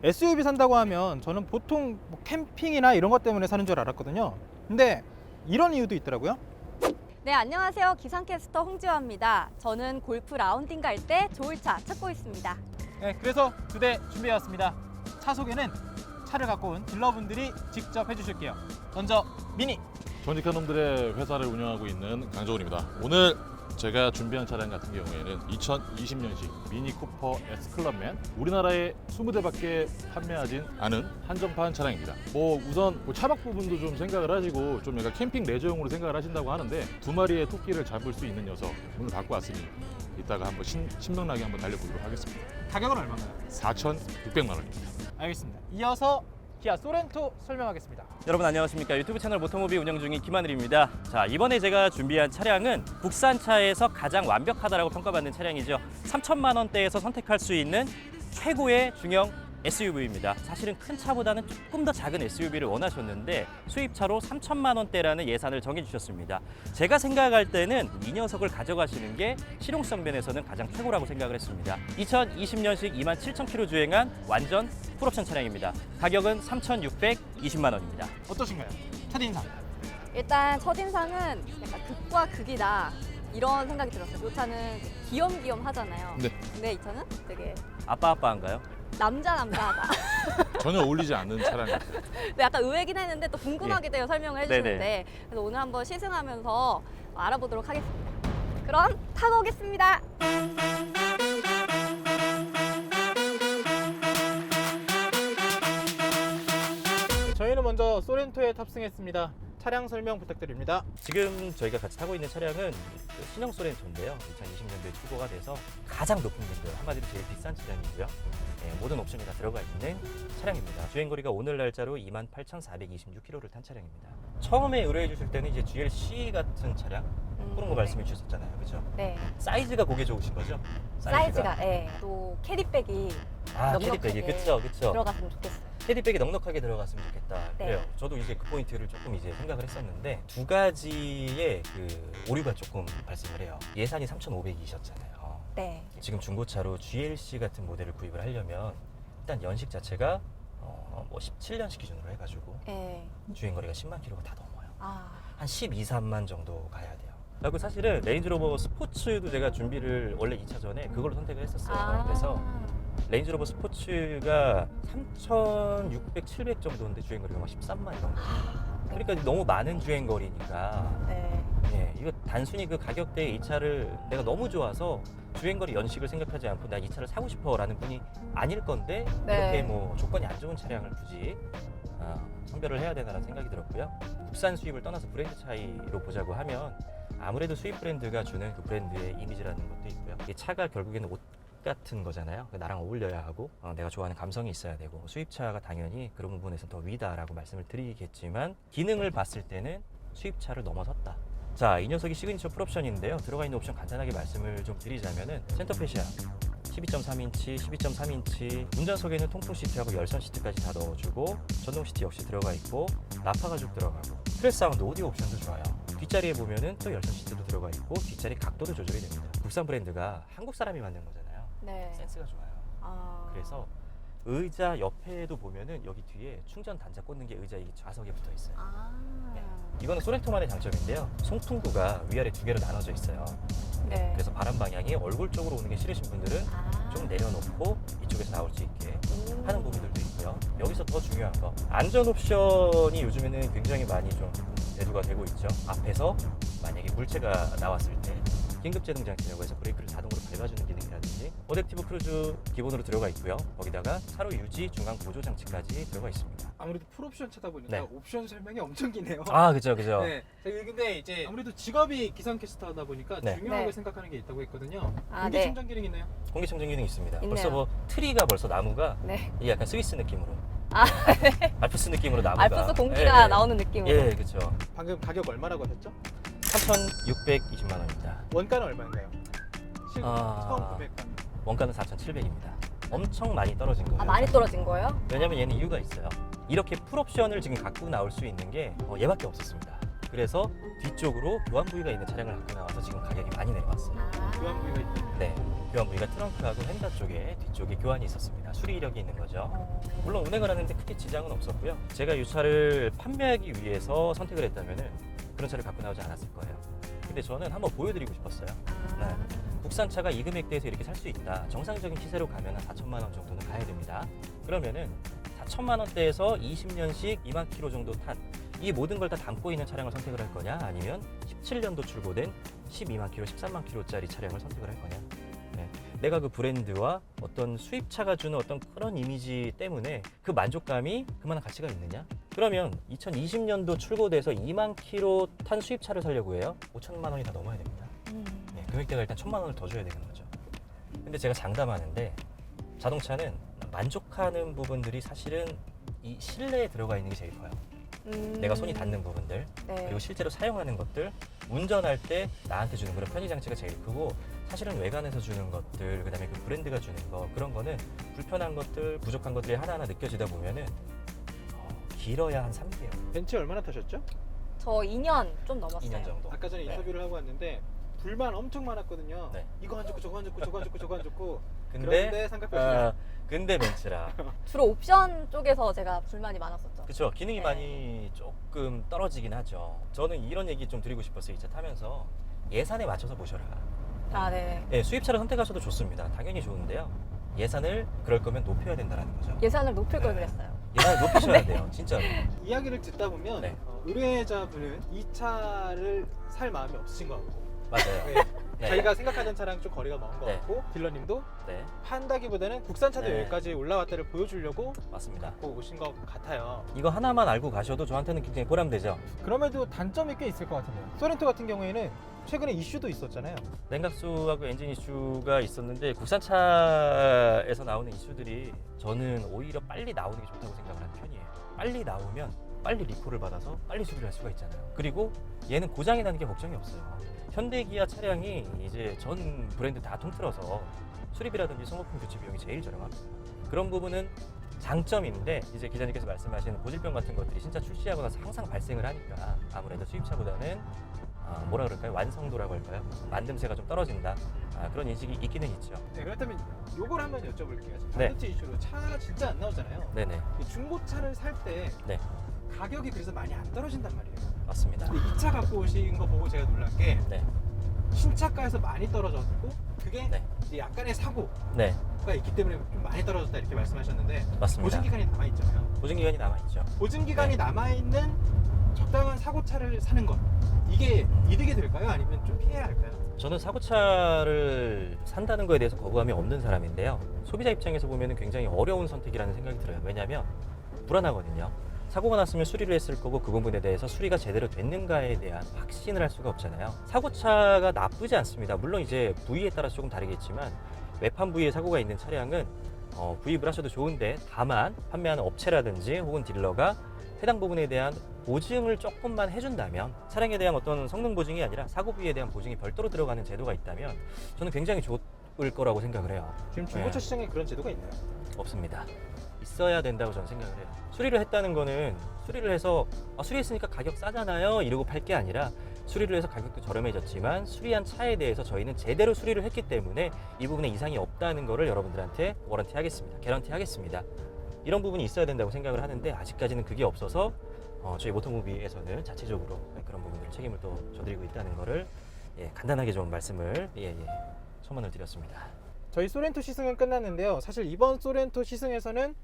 SUV 산다고 하면 저는 보통 뭐 캠핑이나 이런 것 때문에 사는 줄 알았거든요. 근데 이런 이유도 있더라고요. 네, 안녕하세요. 기상캐스터 홍지화입니다. 저는 골프 라운딩 갈 때 좋을 차 찾고 있습니다. 네, 그래서 2대 준비해왔습니다. 차 소개는 차를 갖고 온 딜러분들이 직접 해주실게요. 먼저 미니. 정직한 놈들의 회사를 운영하고 있는 강정훈입니다. 오늘 제가 준비한 차량 같은 경우에는 2020년식 미니 쿠퍼 S클럽맨, 우리나라에 20대밖에 판매하진 않은 한정판 차량입니다. 우선 차박 부분도 좀 생각을 하시고 좀 약간 캠핑 레저용으로 생각을 하신다고 하는데 두 마리의 토끼를 잡을 수 있는 녀석 오늘 갖고 왔으니 이따가 한번 신명나게 한번 달려보도록 하겠습니다. 가격은 얼마인가요? 4,600만 원입니다. 알겠습니다. 이어서 기아 소렌토 설명하겠습니다. 여러분 안녕하십니까. 유튜브 채널 모토모비 운영 중인 김하늘입니다. 자, 이번에 제가 준비한 차량은 국산차에서 가장 완벽하다라고 평가받는 차량이죠. 3천만 원대에서 선택할 수 있는 최고의 중형 SUV입니다. 사실은 큰 차보다는 조금 더 작은 SUV를 원하셨는데 수입차로 3천만 원대라는 예산을 정해주셨습니다. 제가 생각할 때는 이 녀석을 가져가시는 게 실용성 면에서는 가장 최고라고 생각을 했습니다. 2020년식 27,000km 주행한 완전 풀옵션 차량입니다. 가격은 3,620만 원입니다. 어떠신가요? 첫인상. 일단 첫인상은 약간 극과 극이다. 이런 생각이 들었어요. 이 차는 귀염귀염 하잖아요. 네. 근데 이 차는 되게 아빠한가요? 남자하다. 전혀 어울리지 않는 차량입니다. 근데 약간 의외긴 했는데 또 궁금하게 돼요. 설명을 해주는데. 그래서 오늘 한번 시승하면서 알아보도록 하겠습니다. 그럼 타고 오겠습니다. 저희는 먼저 소렌토에 탑승했습니다. 차량 설명 부탁드립니다. 지금 저희가 같이 타고 있는 차량은 그 신형 소렌토인데요. 2020년도에 출고가 돼서 가장 높은 빈도, 한마디로 제일 비싼 차량이고요. 모든 옵션이 다 들어가 있는 차량입니다. 주행거리가 오늘 날짜로 28,426km를 탄 차량입니다. 처음에 의뢰해 주실 때는 이제 GLC 같은 차량 그런 거 말씀해 주셨잖아요. 그렇죠? 네. 사이즈가 보기 좋으신 거죠? 사이즈가 네. 또 캐리백이 캐리백이 그쵸. 들어갔으면 좋겠어요. 캐리백이 넉넉하게 들어갔으면 좋겠다. 네. 그래요. 저도 이제 그 포인트를 조금 이제 생각을 했었는데 두 가지의 그 오류가 조금 발생을 해요. 예산이 3,500이셨잖아요. 네. 지금 중고차로 GLC 같은 모델을 구입을 하려면 일단 연식 자체가 뭐 17년식 기준으로 해가지고 네. 주행거리가 10만 킬로가 다 넘어요. 한 12, 3만 정도 가야 돼요. 그리고 사실은 레인지로버 스포츠도 제가 준비를 원래 2차 전에 그걸로 선택을 했었어요. 그래서 레인지로버 스포츠가 3,600, 700 정도인데 주행거리가 막 13만 정도. 그러니까 너무 많은 주행거리니까 네. 예, 이거 단순히 그 가격대에 이 차를 내가 너무 좋아서 주행거리 연식을 생각하지 않고 나 이 차를 사고 싶어라는 분이 아닐 건데 네. 이렇게 뭐 조건이 안 좋은 차량을 굳이 선별을 해야 되나라는 생각이 들었고요. 국산 수입을 떠나서 브랜드 차이로 보자고 하면 아무래도 수입 브랜드가 주는 그 브랜드의 이미지라는 것도 있고요. 이 차가 결국에는 옷 같은 거잖아요. 나랑 어울려야 하고 내가 좋아하는 감성이 있어야 되고 수입차가 당연히 그런 부분에서 더 위다라고 말씀을 드리겠지만 기능을 봤을 때는 수입차를 넘어섰다. 자, 이 녀석이 시그니처 풀옵션인데요. 들어가 있는 옵션 간단하게 말씀을 좀 드리자면은 센터페시아 12.3인치, 12.3인치, 운전석에는 통풍 시트하고 열선 시트까지 다 넣어주고 전동 시트 역시 들어가 있고 나파 가죽 들어가고 스트레스 사운드 오디오 옵션도 좋아요. 뒷자리에 보면은 또 열선 시트도 들어가 있고 뒷자리 각도도 조절이 됩니다. 국산 브랜드가 한국 사람이 만든 거잖아요. 네. 센스가 좋아요. 그래서 의자 옆에도 보면은 여기 뒤에 충전 단자 꽂는 게 의자 이 좌석에 붙어 있어요. 네. 이거는 소렌토만의 장점인데요. 송풍구가 위아래 두 개로 나눠져 있어요. 네. 그래서 바람 방향이 얼굴 쪽으로 오는 게 싫으신 분들은 좀 내려놓고 이쪽에서 나올 수 있게 하는 부분들도 있고요. 여기서 더 중요한 거 안전 옵션이 요즘에는 굉장히 많이 좀 대두가 되고 있죠. 앞에서 만약에 물체가 나왔을 때 긴급제동 장치라고 해서 브레이크를 자동으로 밟아주는 기능이라든지 어댑티브 크루즈 기본으로 들어가 있고요. 거기다가 차로 유지 중앙 보조 장치까지 들어가 있습니다. 아무래도 풀옵션 차다 보니까 네. 옵션 설명이 엄청 기네요. 그죠. 네. 근데 이제 아무래도 직업이 기상캐스터다 보니까 네. 중요하게 네. 생각하는 게 있다고 했거든요. 네. 공기청정 기능 있나요? 공기청정 기능 있습니다. 있네요. 벌써 뭐 트리가 벌써 나무가 네. 이게 약간 스위스 느낌으로 알프스 느낌으로 나무가 알프스 공기가 예, 나오는 느낌으로. 예, 그렇죠. 방금 가격 얼마라고 하셨죠? 3,620만 원입니다. 원가는 얼마인가요? 처음 구매가. 원가는 4,700입니다. 엄청 많이 떨어진 거예요. 많이 떨어진 거예요? 왜냐면 얘는 이유가 있어요. 이렇게 풀옵션을 지금 갖고 나올 수 있는 게 얘밖에 없었습니다. 그래서 뒤쪽으로 교환 부위가 있는 차량을 갖고 나와서 지금 가격이 많이 내려왔어요. 교환 부위가 있다. 네. 필요한 부위가 트렁크하고 휀다 쪽에 뒤쪽에 교환이 있었습니다. 수리 이력이 있는 거죠. 물론 운행을 하는데 크게 지장은 없었고요. 제가 이 차를 판매하기 위해서 선택을 했다면은 그런 차를 갖고 나오지 않았을 거예요. 근데 저는 한번 보여드리고 싶었어요. 네. 국산차가 이 금액대에서 이렇게 살 수 있다. 정상적인 시세로 가면 한 4천만 원 정도는 가야 됩니다. 그러면은 4천만 원대에서 20년씩 2만 킬로 정도 탄 이 모든 걸 다 담고 있는 차량을 선택을 할 거냐, 아니면 17년도 출고된 12만 킬로, 13만 킬로짜리 차량을 선택을 할 거냐. 네. 내가 그 브랜드와 어떤 수입차가 주는 어떤 그런 이미지 때문에 그 만족감이 그만한 가치가 있느냐? 그러면 2020년도 출고돼서 2만 킬로 탄 수입차를 사려고 해요. 5천만 원이 다 넘어야 됩니다. 네, 금액대가 일단 1천만 원을 더 줘야 되는 거죠. 근데 제가 장담하는데 자동차는 만족하는 부분들이 사실은 이 실내에 들어가 있는 게 제일 커요. 내가 손이 닿는 부분들, 네. 그리고 실제로 사용하는 것들, 운전할 때 나한테 주는 그런 편의 장치가 제일 크고, 사실은 외관에서 주는 것들, 그다음에 그 브랜드가 주는 거, 그런 거는 불편한 것들, 부족한 것들이 하나하나 느껴지다 보면은 길어야 한 3개월, 벤츠 얼마나 타셨죠? 저 2년 좀 넘었어요. 2년 정도. 아까 전에 네. 인터뷰를 하고 왔는데 불만 엄청 많았거든요. 네. 이거 안 좋고 저거 안 좋고 저거 안 좋고 저거 안 좋고. 근데 그런데 삼각표시다. 근데 벤츠라. 주로 옵션 쪽에서 제가 불만이 많았었죠. 그렇죠. 기능이 네. 많이 조금 떨어지긴 하죠. 저는 이런 얘기 좀 드리고 싶었어요. 이 차 타면서 예산에 맞춰서 보셔라. 아, 네. 예, 수입차를 선택하셔도 좋습니다. 당연히 좋은데요. 예산을 그럴 거면 높여야 된다는 거죠. 예산을 높일 걸 네. 그랬어요. 예산을 높이셔야 돼요. 진짜로. 이야기를 듣다 보면 네. 의뢰자분은 이 차를 살 마음이 없으신 것 같고 맞아요. 네. 네. 자기가 생각하는 차랑 좀 거리가 먼 것 네. 같고 딜러님도 네, 판다기보다는 국산차도 네. 여기까지 올라왔다를 보여주려고 맞습니다. 갖고 오신 것 같아요. 이거 하나만 알고 가셔도 저한테는 굉장히 보람되죠. 그럼에도 단점이 꽤 있을 것 같은데요. 소렌토 같은 경우에는 최근에 이슈도 있었잖아요. 냉각수하고 엔진 이슈가 있었는데 국산차에서 나오는 이슈들이 저는 오히려 빨리 나오는 게 좋다고 생각을 하는 편이에요. 빨리 나오면 빨리 리콜을 받아서 빨리 수리를 할 수가 있잖아요. 그리고 얘는 고장이 나는 게 걱정이 없어요. 현대 기아 차량이 이제 전 브랜드 다 통틀어서 수리비라든지 소모품 교체 비용이 제일 저렴합니다. 그런 부분은 장점인데, 이제 기자님께서 말씀하신 고질병 같은 것들이 진짜 출시하고 나서 항상 발생을 하니까 아무래도 수입차보다는 뭐라 그럴까요? 완성도라고 할까요? 만듦새가 좀 떨어진다. 그런 인식이 있기는 있죠. 네, 그렇다면 요걸 한번 여쭤볼게요. 지금 네. 반도체 이슈로 차가 진짜 안 나오잖아요. 네네, 이 중고차를 살 때 네. 가격이 그래서 많이 안 떨어진단 말이에요. 맞습니다. 근데 이 차 갖고 오신 거 보고 제가 놀란 게 네, 신차가에서 많이 떨어졌고 그게 네. 이제 약간의 사고가 네, 있기 때문에 좀 많이 떨어졌다 이렇게 말씀하셨는데 맞습니다. 보증 기간이 남아 있잖아요. 보증 기간이 남아 있죠. 보증 기간이 네. 남아 있는 적당한 사고차를 사는 것 이게 이득이 될까요? 아니면 좀 피해야 할까요? 저는 사고차를 산다는 거에 대해서 거부감이 없는 사람인데요. 소비자 입장에서 보면 굉장히 어려운 선택이라는 생각이 들어요. 왜냐하면 불안하거든요. 사고가 났으면 수리를 했을 거고 그 부분에 대해서 수리가 제대로 됐는가에 대한 확신을 할 수가 없잖아요. 사고차가 나쁘지 않습니다. 물론 이제 부위에 따라서 조금 다르겠지만 외판 부위에 사고가 있는 차량은 구입을 하셔도 좋은데, 다만 판매하는 업체라든지 혹은 딜러가 해당 부분에 대한 보증을 조금만 해준다면, 차량에 대한 어떤 성능 보증이 아니라 사고 부위에 대한 보증이 별도로 들어가는 제도가 있다면 저는 굉장히 좋을 거라고 생각을 해요. 지금 중고차 네. 시장에 그런 제도가 있나요? 없습니다. 있어야 된다고 저는 생각을 해요. 수리를 했다는 거는 수리를 해서 수리했으니까 가격 싸잖아요 이러고 팔 게 아니라, 수리를 해서 가격도 저렴해졌지만 수리한 차에 대해서 저희는 제대로 수리를 했기 때문에 이 부분에 이상이 없다는 거를 여러분들한테 워런티 하겠습니다. 개런티 하겠습니다. 이런 부분이 있어야 된다고 생각을 하는데, 아직까지는 그게 없어서 저희 모토무비에서는 자체적으로 그런 부분들 책임을 또 져드리고 있다는 거를 간단하게 좀 말씀을 첨언을 드렸습니다. 저희 소렌토 시승은 끝났는데요. 사실 이번 소렌토 시승에서는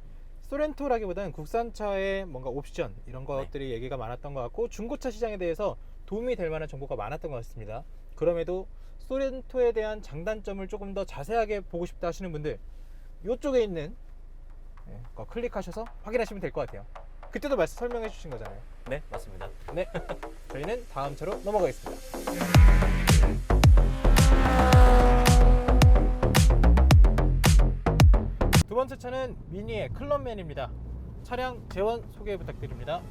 소렌토라기보다는 국산차의 뭔가 옵션 이런 것들이 얘기가 많았던 것 같고, 중고차 시장에 대해서 도움이 될 만한 정보가 많았던 것 같습니다. 그럼에도 소렌토에 대한 장단점을 조금 더 자세하게 보고 싶다 하시는 분들 이쪽에 있는 거 클릭하셔서 확인하시면 될 것 같아요. 그때도 말씀 설명해 주신 거잖아요. 네, 맞습니다. 네, 저희는 다음 차로 넘어가겠습니다. 두 번째 차는 미니의 클럽맨입니다. 차량 재원 소개 부탁드립니다.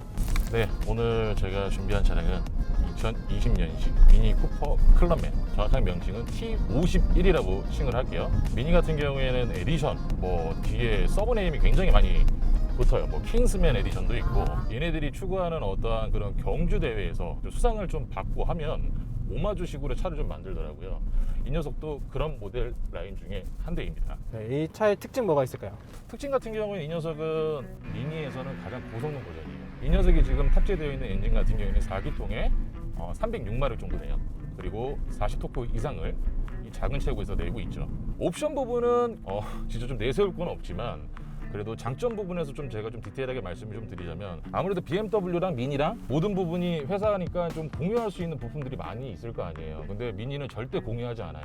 네, 오늘 제가 준비한 차량은 2020년식 미니 쿠퍼 클럽맨, 정확한 명칭은 T51이라고 칭을 할게요. 미니 같은 경우에는 에디션, 뒤에 서브네임이 굉장히 많이 붙어요. 킹스맨 에디션도 있고, 얘네들이 추구하는 어떠한 그런 경주 대회에서 수상을 좀 받고 하면 오마주식으로 차를 좀 만들더라고요. 이 녀석도 그런 모델 라인 중에 한 대입니다. 네, 이 차의 특징 뭐가 있을까요? 특징 같은 경우는 이 녀석은 미니에서는 가장 고성능 버전이에요. 이 녀석이 지금 탑재되어 있는 엔진 같은 경우에는 4기통에 306마력 정도 돼요. 그리고 40토크 이상을 이 작은 체구에서 내고 있죠. 옵션 부분은 진짜 좀 내세울 건 없지만 그래도 장점 부분에서 좀 제가 좀 디테일하게 말씀을 좀 드리자면 아무래도 BMW랑 미니랑 모든 부분이 회사니까 좀 공유할 수 있는 부품들이 많이 있을 거 아니에요. 근데 미니는 절대 공유하지 않아요.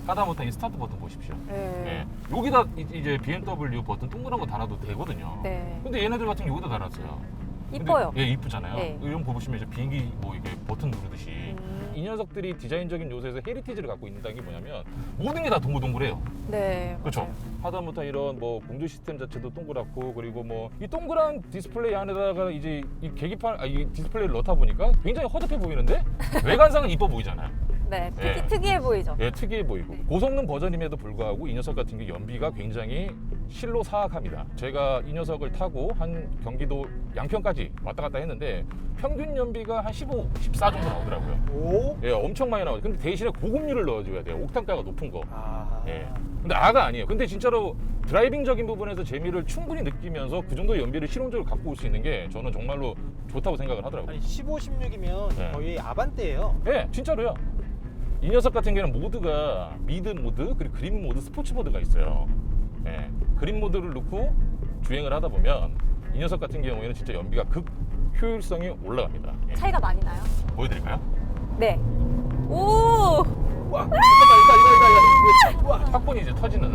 하다못해 이 스타트 버튼 보십시오. 네. 예. 여기다 이제 BMW 버튼 동그란 거 달아도 되거든요. 네. 근데 얘네들 같은 경우 여기다 달았어요. 이뻐요. 근데, 예, 이쁘잖아요. 네. 이런 거 보시면 이제 비행기 뭐 이게 버튼 누르듯이 이 녀석들이 디자인적인 요소에서 헤리티지를 갖고 있다는 게 뭐냐면 모든 게 다 동글동글해요. 네. 그렇죠. 맞아요. 하다못해 이런 뭐 공조 시스템 자체도 동그랗고 그리고 뭐 이 동그란 디스플레이 안에다가 이제 이 계기판 이 디스플레이를 넣다 보니까 굉장히 허접해 보이는데 외관상은 이뻐 보이잖아요. 네. 예. 특이해 보이죠. 예, 특이해 보이고 고성능 버전임에도 불구하고 이 녀석 같은 게 연비가 굉장히 실로 사악합니다. 제가 이 녀석을 타고 한 경기도 양평까지 왔다 갔다 했는데 평균 연비가 한 15, 14 정도 나오더라고요. 오. 예, 엄청 많이 나오죠. 근데 대신에 고급류를 넣어줘야 돼요. 옥탄가가 높은 거. 아. 예. 근데 아가 아니에요. 근데 진짜로 드라이빙적인 부분에서 재미를 충분히 느끼면서 그 정도 연비를 실용적으로 갖고 올 수 있는 게 저는 정말로 좋다고 생각을 하더라고요. 아니 15, 16이면 네. 거의 아반떼예요. 예, 진짜로요. 이 녀석 같은 경우는 모드가 미드 모드 그리고 그린 모드, 스포츠 모드가 있어요. 예, 그린 모드를 넣고 주행을 하다 보면 이 녀석 같은 경우에는 진짜 연비가 극 효율성이 올라갑니다. 예. 차이가 많이 나요? 보여드릴까요? 네. 오! 와, 잠깐만, 이거. 와. 확본이 이제 터지는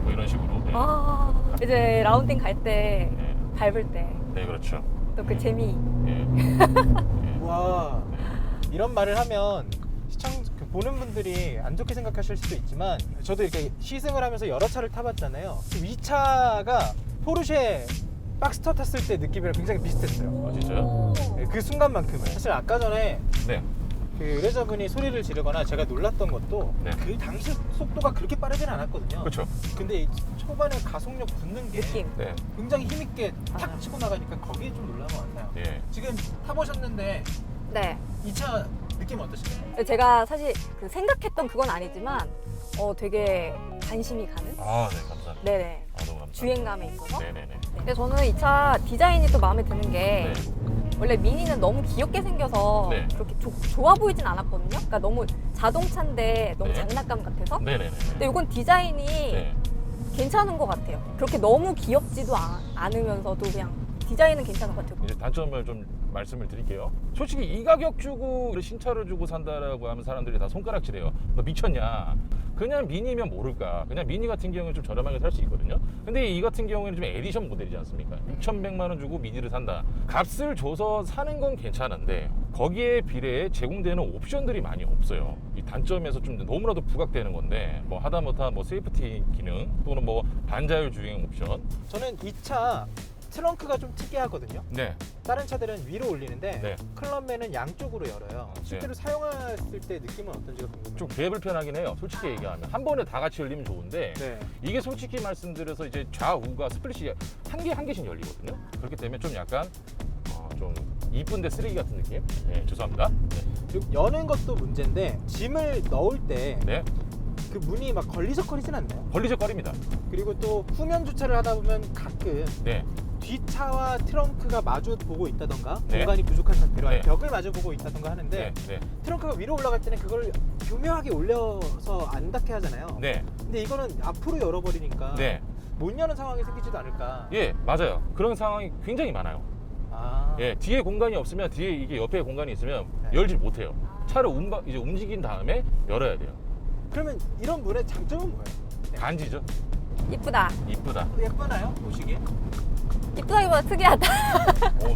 뭐 이런 식으로. 예. 아, 이제 라운딩 갈 때, 예. 밟을 때, 네, 그렇죠. 또 그 재미. 예. 와. 이런 말을 하면 보는 분들이 안 좋게 생각하실 수도 있지만 저도 이렇게 시승을 하면서 여러 차를 타봤잖아요. 이 차가 포르쉐 박스터 탔을 때 느낌이랑 굉장히 비슷했어요. 아, 진짜요? 오. 그 순간만큼은. 사실 아까 전에 네. 그 의뢰자분이 소리를 지르거나 제가 놀랐던 것도 네. 그 당시 속도가 그렇게 빠르진 않았거든요. 그렇죠. 근데 이 초반에 가속력 붙는 게 느낌. 네. 굉장히 힘있게 탁 아. 치고 나가니까 거기에 좀 놀란 것 같아요. 예. 지금 타보셨는데 네. 이 차 느낌 어떠신가요? 제가 사실 그 생각했던 그건 아니지만, 되게 관심이 가는? 아, 네, 감사합니다. 네네. 아, 너무 감사합니다. 주행감에 있어서. 네네네. 근데 저는 이 차 디자인이 또 마음에 드는 게, 네. 원래 미니는 너무 귀엽게 생겨서 네. 그렇게 좋아 보이진 않았거든요. 그러니까 너무 자동차인데 너무 네. 장난감 같아서. 네네네. 근데 이건 디자인이 네. 괜찮은 것 같아요. 그렇게 너무 귀엽지도 않으면서도 그냥 디자인은 괜찮은 것 같아요. 이제 단점을 좀 말씀을 드릴게요. 솔직히 이 가격 주고 신차를 주고 산다라고 하면 사람들이 다 손가락질해요. 너 미쳤냐? 그냥 미니면 모를까? 그냥 미니 같은 경우는 좀 저렴하게 살 수 있거든요. 근데 이 같은 경우에는 좀 에디션 모델이지 않습니까? 6,100만 원 주고 미니를 산다. 값을 줘서 사는 건 괜찮은데 거기에 비례해 제공되는 옵션들이 많이 없어요. 이 단점에서 좀 너무나도 부각되는 건데 뭐 하다못해 뭐 세이프티 기능 또는 뭐 반자율 주행 옵션. 저는 이 차 트렁크가 좀 특이하거든요. 네. 다른 차들은 위로 올리는데 네. 클럽맨은 양쪽으로 열어요. 실제로 사용했을 때 느낌은 어떤지가 궁금해요. 좀 개불편하긴 해요. 솔직히 얘기하면 한 번에 다 같이 열리면 좋은데 네. 이게 솔직히 말씀드려서 이제 좌우가 스플릿이 한 개씩 열리거든요. 그렇기 때문에 좀 약간 좀 이쁜데 쓰레기 같은 느낌? 네, 죄송합니다. 그리고 여는 것도 문제인데 짐을 넣을 때 네, 그 문이 막 걸리적거리진 않나요? 걸리적거립니다. 그리고 또 후면 주차를 하다 보면 가끔 네, 뒷차와 트렁크가 마주 보고 있다던가 네. 공간이 부족한 상태로 네. 벽을 마주 보고 있다던가 하는데 네, 네, 트렁크가 위로 올라갈 때는 그걸 교묘하게 올려서 안 닿게 하잖아요. 네, 근데 이거는 앞으로 열어버리니까 네. 못 여는 상황이 생기지도 않을까. 예, 맞아요. 그런 상황이 굉장히 많아요. 아. 예, 뒤에 공간이 없으면 뒤에 이게 옆에 공간이 있으면 네. 열지 못해요. 차를 이제 움직인 다음에 열어야 돼요. 그러면 이런 문의 장점은 뭐예요? 간지죠. 이쁘다. 이쁘다. 예쁘나요? 보시기에? 이쁘다기보다 특이하다.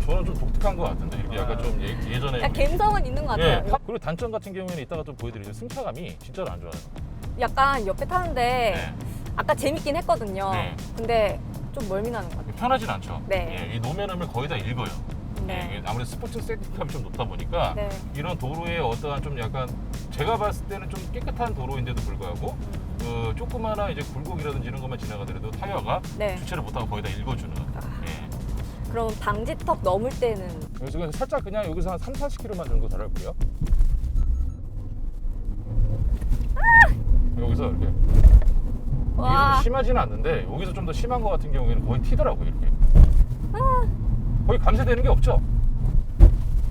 저는 좀 독특한 것 같은데 이렇게 약간 좀 예전에 약간 감성은 있는 것 예, 같아요. 그리고 단점 같은 경우에는 이따가 좀 보여드리죠. 승차감이 진짜로 안 좋아요. 약간 옆에 타는데 네. 아까 재밌긴 했거든요. 네. 근데 좀 멀미나는 것 같아요. 편하진 않죠. 네. 예, 이 노면함을 거의 다 읽어요. 네. 예, 아무래도 스포츠 세팅감이 좀 높다 보니까 네. 이런 도로의 어떠한 좀 약간 제가 봤을 때는 좀 깨끗한 도로인데도 불구하고 조그마나 이제 굴곡이라든지 이런 것만 지나가더라도 타이어가 네. 주체를 못하고 거의 다 읽어주는. 예. 그럼 방지턱 넘을 때는 그래서 살짝 그냥 여기서 한 3, 40km만 정도 달았고요. 있어요 이렇게. 이게 와. 좀 심하지는 않는데 여기서 좀 더 심한 거 같은 경우에는 거의 튀더라고요 이렇게. 거의 감쇄되는 게 없죠.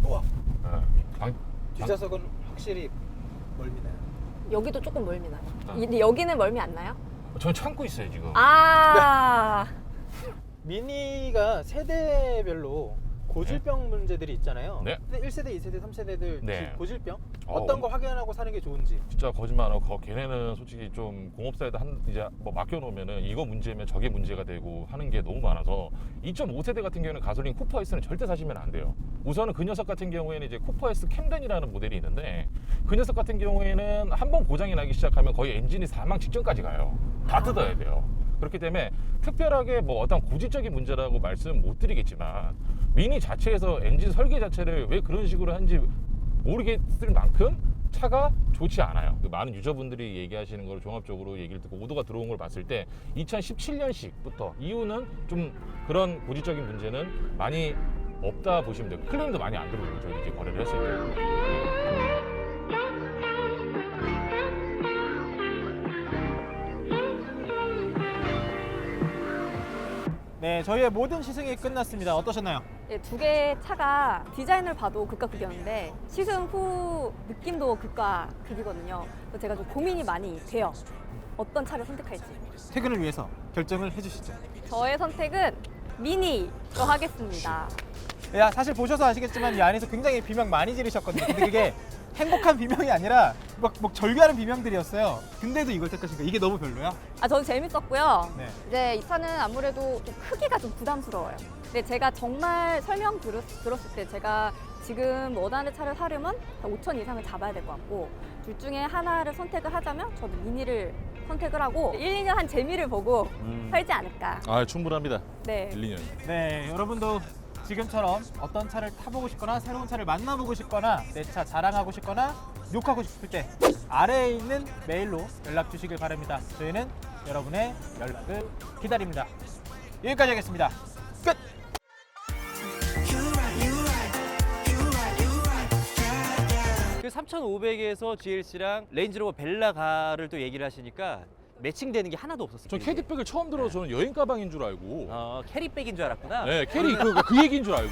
우와. 네. 뒷좌석은 확실히 멀미나요. 여기도 조금 멀미 나요. 네. 근데 여기는 멀미 안 나요? 저는 참고 있어요 지금. 아. 미니가 세대별로 고질병 문제들이 있잖아요. 네. 1세대, 2세대, 3세대들 네. 고질병 어. 어떤 거 확인하고 사는 게 좋은지. 진짜 거짓말하고 걔네는 솔직히 좀 공업사에다 이제 뭐 맡겨놓으면은 이거 문제면 저게 문제가 되고 하는 게 너무 많아서 2.5세대 같은 경우는 가솔린 쿠퍼 S는 절대 사시면 안 돼요. 우선은 그 녀석 같은 경우에는 이제 쿠퍼 S 캠덴이라는 모델이 있는데 그 녀석 같은 경우에는 한 번 고장이 나기 시작하면 거의 엔진이 사망 직전까지 가요. 다 뜯어야 돼요. 그렇기 때문에 특별하게 뭐 어떤 고질적인 문제라고 말씀 못 드리겠지만 미니 자체에서 엔진 설계 자체를 왜 그런 식으로 하는지 모르겠을 만큼 차가 좋지 않아요. 그 많은 유저분들이 얘기하시는 걸 종합적으로 얘기를 듣고 오도가 들어온 걸 봤을 때 2017년식부터 이후는 좀 그런 고질적인 문제는 많이 없다 보시면 돼요. 클레임도 많이 안 들어오고 저희 이제 거래를 했을 때. 네, 저희의 모든 시승이 끝났습니다. 어떠셨나요? 예, 두 개의 차가 디자인을 봐도 극과 극이었는데 시승 후 느낌도 극과 극이거든요. 그래서 제가 좀 고민이 많이 돼요. 어떤 차를 선택할지. 퇴근을 위해서 결정을 해주시죠. 저의 선택은 미니로 하겠습니다. 야, 사실 보셔서 아시겠지만 이 안에서 굉장히 비명 많이 지르셨거든요. 근데 그게 행복한 비명이 아니라 막 절규하는 비명들이었어요. 근데도 이걸 택하신 거예요. 이게 너무 별로야? 아, 저는 재밌었고요. 네. 이제 이 차는 아무래도 좀 크기가 좀 부담스러워요. 근데 제가 정말 설명 들었을 때 제가 지금 원하는 차를 사려면 5천 이상을 잡아야 될 것 같고 둘 중에 하나를 선택을 하자면 저도 미니를 선택을 하고 1, 2년 한 재미를 보고 살지 않을까. 아 충분합니다. 네. 1, 2년. 네, 여러분도 지금처럼 어떤 차를 타보고 싶거나 새로운 차를 만나보고 싶거나 내 차 자랑하고 싶거나 욕하고 싶을 때 아래에 있는 메일로 연락 주시길 바랍니다. 저희는 여러분의 연락을 기다립니다. 여기까지 하겠습니다. 끝! 그 3,500에서 GLC랑 레인지로버 벨라가를 또 얘기를 하시니까 매칭되는 게 하나도 없었어요. 전 캐디백을 처음 들어서 저는 여행 가방인 줄 알고 캐리백인 줄 알았구나. 네 캐리 그 얘기인 줄 알고